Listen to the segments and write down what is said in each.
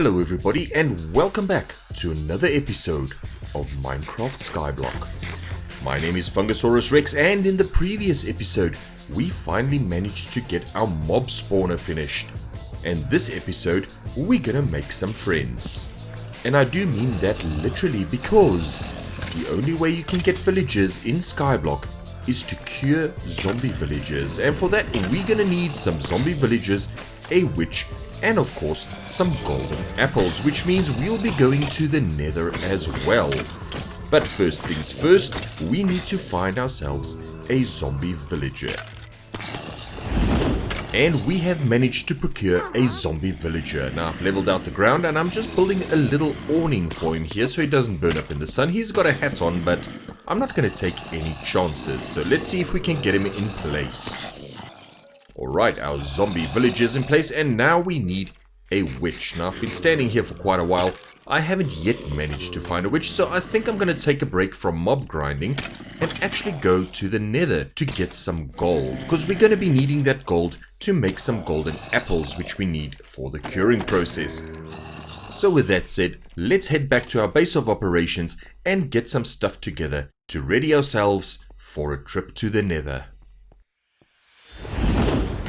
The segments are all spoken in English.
Hello everybody and welcome back to another episode of Minecraft Skyblock. My name is Fungusaurus Rex, and in the previous episode we finally managed to get our mob spawner finished. And this episode we're gonna make some friends. And I do mean that literally, because the only way you can get villagers in Skyblock is to cure zombie villagers. And for that we're gonna need some zombie villagers, a witch, and of course some golden apples, which means we'll be going to the Nether as well. But first things first, we need to find ourselves a zombie villager. And we have managed to procure a zombie villager. Now I've leveled out the ground and I'm just building a little awning for him here so he doesn't burn up in the sun. He's got a hat on, but I'm not going to take any chances. So let's see if we can get him in place. Alright, our zombie village is in place, and now we need a witch. Now, I've been standing here for quite a while. I haven't yet managed to find a witch, so I think I'm going to take a break from mob grinding and actually go to the Nether to get some gold, because we're going to be needing that gold to make some golden apples, which we need for the curing process. So with that said, let's head back to our base of operations and get some stuff together to ready ourselves for a trip to the Nether.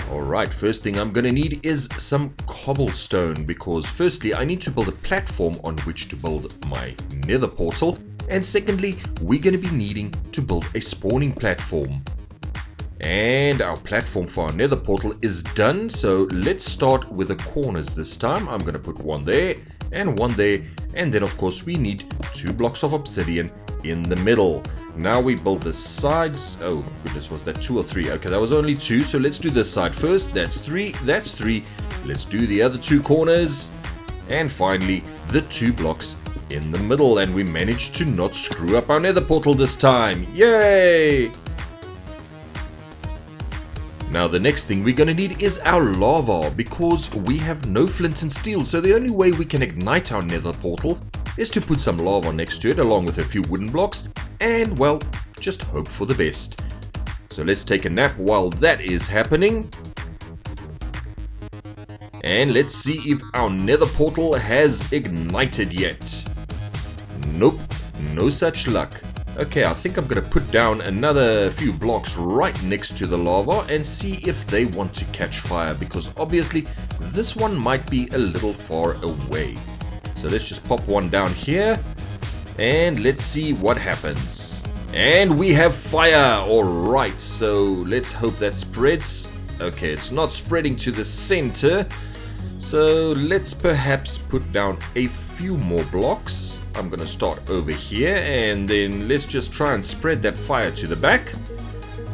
Alright, first thing I'm gonna need is some cobblestone, because firstly I need to build a platform on which to build my nether portal, and secondly we're gonna be needing to build a spawning platform. And our platform for our nether portal is done, so let's start with the corners this time. I'm gonna put one there, and then of course we need 2 blocks of obsidian in the middle. Now we build the sides. Oh goodness, was that 2 or 3? Okay, that was only 2, so let's do this side first. That's 3, that's 3. Let's do the other 2 corners. And finally, the 2 blocks in the middle. And we managed to not screw up our nether portal this time. Yay! Now the next thing we're gonna need is our lava, because we have no flint and steel. So the only way we can ignite our nether portal is to put some lava next to it along with a few wooden blocks, and well, just hope for the best. So let's take a nap while that is happening. And let's see if our nether portal has ignited yet. Nope, no such luck. Okay, I think I'm gonna put down another few blocks right next to the lava and see if they want to catch fire, because obviously this one might be a little far away. So let's just pop one down here and let's see what happens. And we have fire. Alright, so let's hope that spreads. Okay, it's not spreading to the center, so let's perhaps put down a few more blocks. I'm gonna start over here, and then let's just try and spread that fire to the back.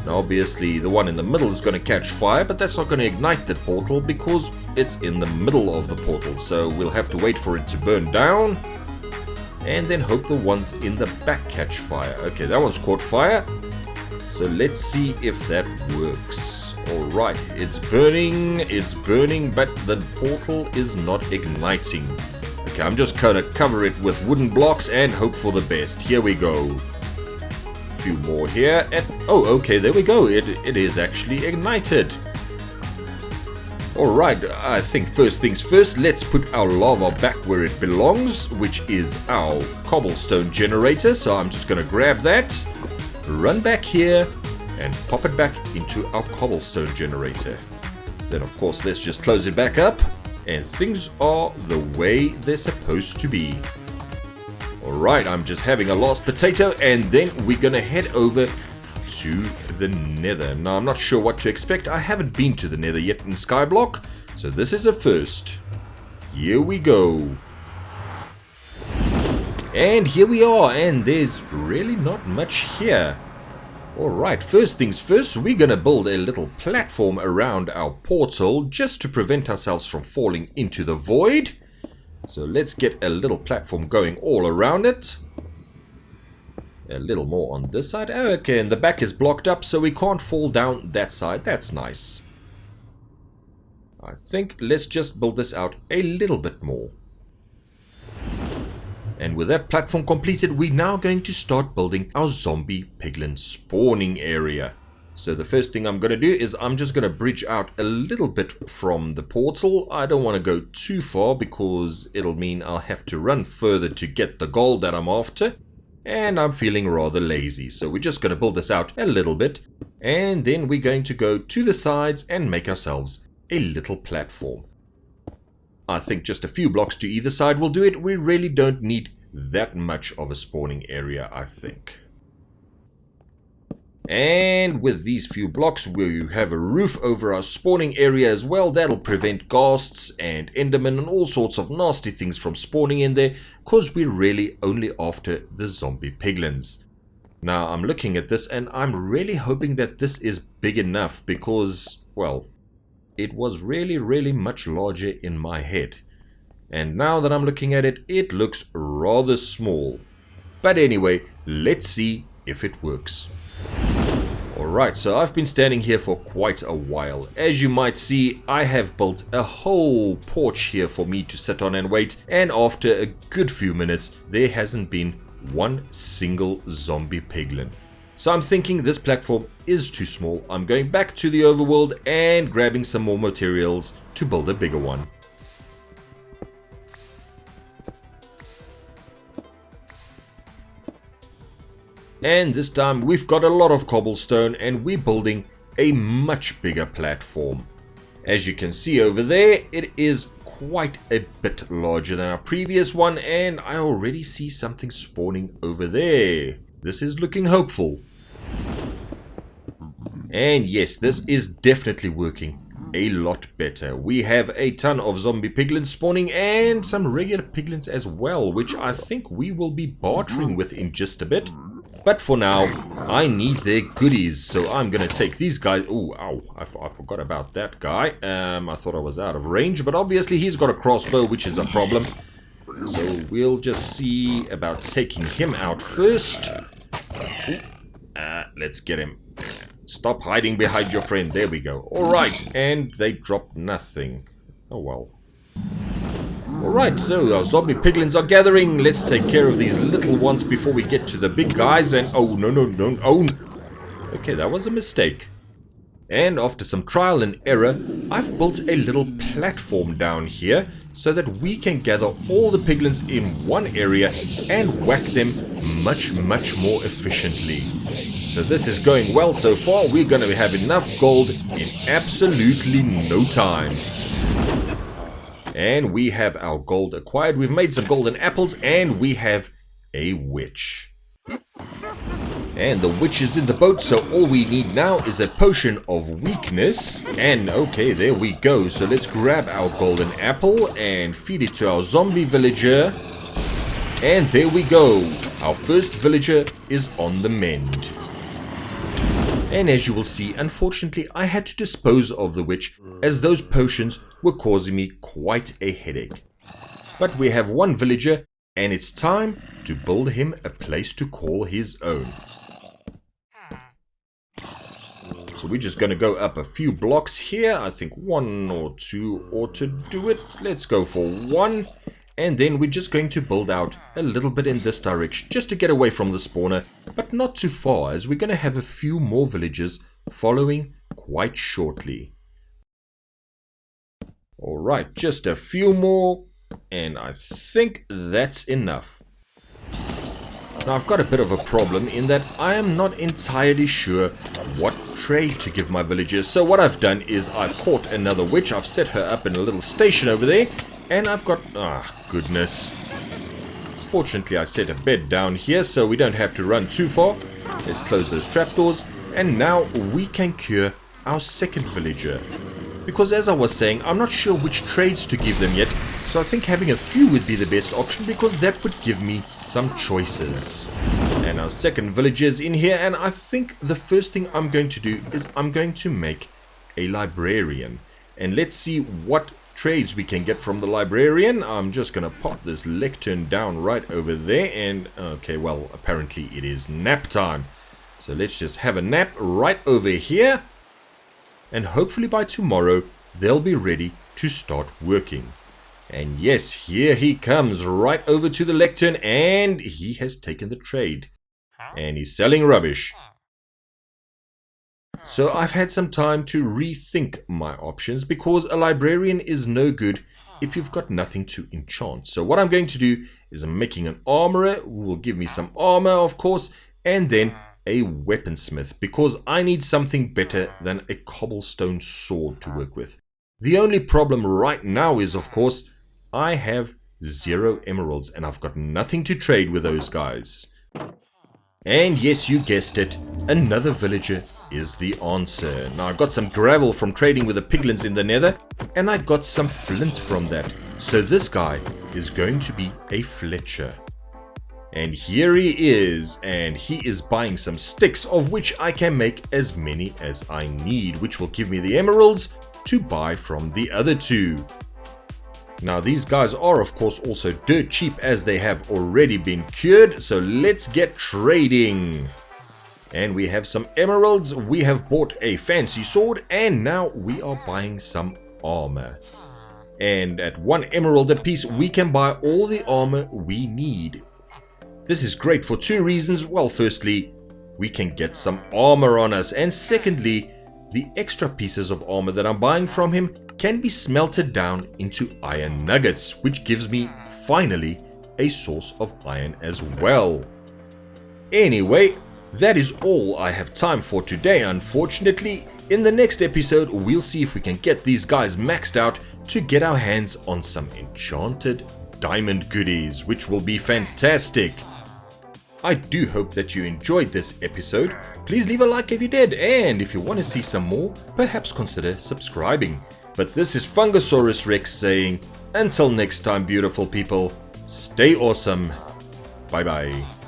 Now obviously the one in the middle is gonna catch fire, but that's not gonna ignite the portal because it's in the middle of the portal. So we'll have to wait for it to burn down and then hope the ones in the back catch fire. Okay, that one's caught fire. So let's see if that works. Alright, it's burning, but the portal is not igniting. Okay, I'm just gonna cover it with wooden blocks and hope for the best. Here we go. A few more here, and oh, okay, there we go. It is actually ignited. Alright, I think first things first, let's put our lava back where it belongs, which is our cobblestone generator. So I'm just gonna grab that, run back here, and pop it back into our cobblestone generator. Then of course let's just close it back up, and things are the way they're supposed to be. Alright, I'm just having a lost potato, and then we're gonna head over to the Nether. Now I'm not sure what to expect. I haven't been to the Nether yet in Skyblock, so this is a first. Here we go. And here we are, and there's really not much here. Alright, first things first, we're gonna build a little platform around our portal just to prevent ourselves from falling into the void. So let's get a little platform going all around it. A little more on this side. Okay, and the back is blocked up, so we can't fall down that side. That's nice. I think let's just build this out a little bit more. And with that platform completed, we're now going to start building our zombie piglin spawning area. So the first thing I'm going to do is I'm just going to bridge out a little bit from the portal. I don't want to go too far because it'll mean I'll have to run further to get the gold that I'm after. And I'm feeling rather lazy. So we're just going to build this out a little bit. And then we're going to go to the sides and make ourselves a little platform. I think just a few blocks to either side will do it. We really don't need that much of a spawning area, I think. And with these few blocks, we have a roof over our spawning area as well. That'll prevent ghasts and endermen and all sorts of nasty things from spawning in there, because we're really only after the zombie piglins. Now, I'm looking at this and I'm really hoping that this is big enough because, well, it was really much larger in my head. And now that I'm looking at it, it looks rather small. But anyway, let's see if it works. Alright, so I've been standing here for quite a while. As you might see, I have built a whole porch here for me to sit on and wait. And after a good few minutes, there hasn't been one single zombie piglin. So I'm thinking this platform is too small. I'm going back to the overworld and grabbing some more materials to build a bigger one. And this time we've got a lot of cobblestone and we're building a much bigger platform. As you can see over there, it is quite a bit larger than our previous one, and I already see something spawning over there. This is looking hopeful. And yes, this is definitely working a lot better. We have a ton of zombie piglins spawning and some regular piglins as well, which I think we will be bartering with in just a bit. But for now, I need their goodies, so I'm going to take these guys. Oh, ow, I forgot about that guy. I thought I was out of range, but obviously he's got a crossbow, which is a problem. So we'll just see about taking him out first. Let's get him. Stop hiding behind your friend. There we go. Alright, and they dropped nothing. Oh well. Alright, so our zombie piglins are gathering. Let's take care of these little ones before we get to the big guys. And oh, no. Oh, okay, that was a mistake. And after some trial and error, I've built a little platform down here so that we can gather all the piglins in one area and whack them much more efficiently. So this is going well so far. We're going to have enough gold in absolutely no time. And we have our gold acquired. We've made some golden apples and we have a witch. And the witch is in the boat, so all we need now is a potion of weakness. And okay, there we go. So let's grab our golden apple and feed it to our zombie villager. And there we go. Our first villager is on the mend. And as you will see, unfortunately, I had to dispose of the witch as those potions were causing me quite a headache. But we have one villager and it's time to build him a place to call his own. So we're just going to go up a few blocks here. I think 1 or 2 ought to do it. Let's go for 1. And then we're just going to build out a little bit in this direction just to get away from the spawner, but not too far, as we're going to have a few more villages following quite shortly. Alright, just a few more, and I think that's enough. Now I've got a bit of a problem in that I am not entirely sure what trade to give my villagers. So what I've done is I've caught another witch, I've set her up in a little station over there, and I've got... goodness. Fortunately, I set a bed down here so we don't have to run too far. Let's close those trapdoors. And now we can cure our second villager. Because as I was saying, I'm not sure which trades to give them yet. So I think having a few would be the best option because that would give me some choices. And our second villager is in here. And I think the first thing I'm going to do is I'm going to make a librarian. And let's see what trades we can get from the librarian. I'm just gonna pop this lectern down right over there, and okay, well, apparently it is nap time, so let's just have a nap right over here, and hopefully by tomorrow they'll be ready to start working. And yes, here he comes right over to the lectern, and he has taken the trade and he's selling rubbish. So I've had some time to rethink my options because a librarian is no good if you've got nothing to enchant. So what I'm going to do is I'm making an armorer who will give me some armor, of course, and then a weaponsmith because I need something better than a cobblestone sword to work with. The only problem right now is, of course, I have 0 emeralds and I've got nothing to trade with those guys. And yes, you guessed it, another villager is the answer. Now I got some gravel from trading with the piglins in the Nether, and I got some flint from that. So this guy is going to be a Fletcher. And here he is, and he is buying some sticks, of which I can make as many as I need, which will give me the emeralds to buy from the other two. Now these guys are of course also dirt cheap as they have already been cured, so let's get trading. And we have some emeralds, we have bought a fancy sword, and now we are buying some armor. And at 1 emerald apiece we can buy all the armor we need. This is great for 2 reasons. Well, firstly, we can get some armor on us, and secondly, the extra pieces of armor that I'm buying from him can be smelted down into iron nuggets, which gives me, finally, a source of iron as well. Anyway, that is all I have time for today, unfortunately. In the next episode, we'll see if we can get these guys maxed out to get our hands on some enchanted diamond goodies, which will be fantastic. I do hope that you enjoyed this episode. Please leave a like if you did, and if you want to see some more, perhaps consider subscribing. But this is Fungusaurus Rex saying, until next time, beautiful people, stay awesome. Bye bye.